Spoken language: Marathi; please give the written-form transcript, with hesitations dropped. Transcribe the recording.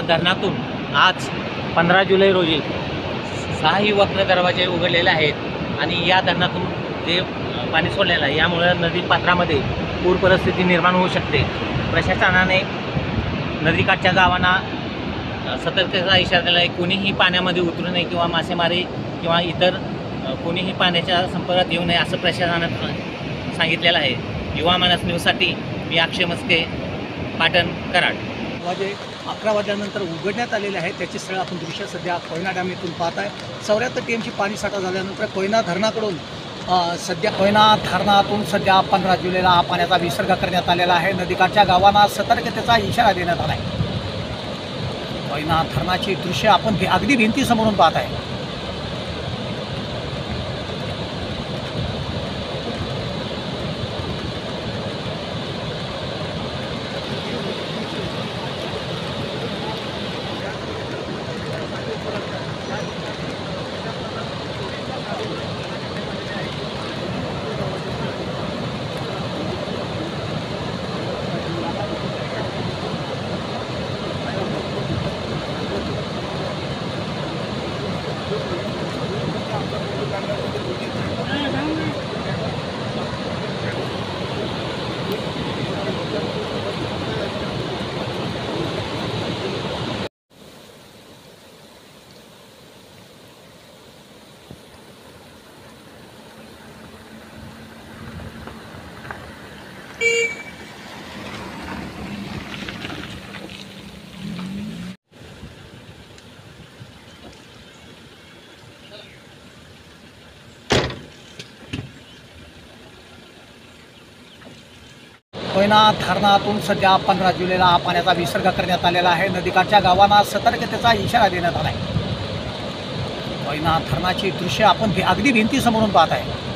धरणातून आज 15 जुलै रोजी 6ही वक्र दरवाजे उघडलेले आहेत आणि या धरणातून जे पाणी सोडलेलं आहे यामुळे नदी पात्रामध्ये पूर परिस्थिती निर्माण होऊ शकते। प्रशासनाने नदीकाठच्या गावांना सतर्कतेचा इशारा दिला आहे। कोणीही पाण्यामध्ये उतरू नये किंवा मासेमारी किंवा इतर कोणीही पाण्याच्या संपर्कात येऊ नये असं प्रशासनाने सांगितलेलं आहे। युवा मानस न्यूजसाठी मी अक्षय मस्के, पाटण, कराड। वाजे 11 वाजल्यानंतर उघडण्यात आलेले आहे त्याची स्थळ आपण दृश्य सध्या कोयना डॅम येथून पाहत आहे। 74 टीएमची पाणीसाठा झाल्यानंतर कोयना धरणाकडून कोयना धरणातून सध्या 15 जुलैला हा पाण्याचा विसर्ग करण्यात आलेला आहे। नदीकाठच्या गावांना सतर्कतेचा इशारा देण्यात आला आहे। कोयना धरणाची दृश्य आपण अगदी भिंतीसमोरून पाहत आहे। कोयना धरणातून सध्या 15 जुलैला हा पाण्याचा विसर्ग करण्यात आलेला आहे। नदीकाठच्या गावांना सतर्कतेचा इशारा देण्यात आला आहे। कोयना धरणाची दृश्य आपण अगदी भिंतीसमोरून पाहत आहे।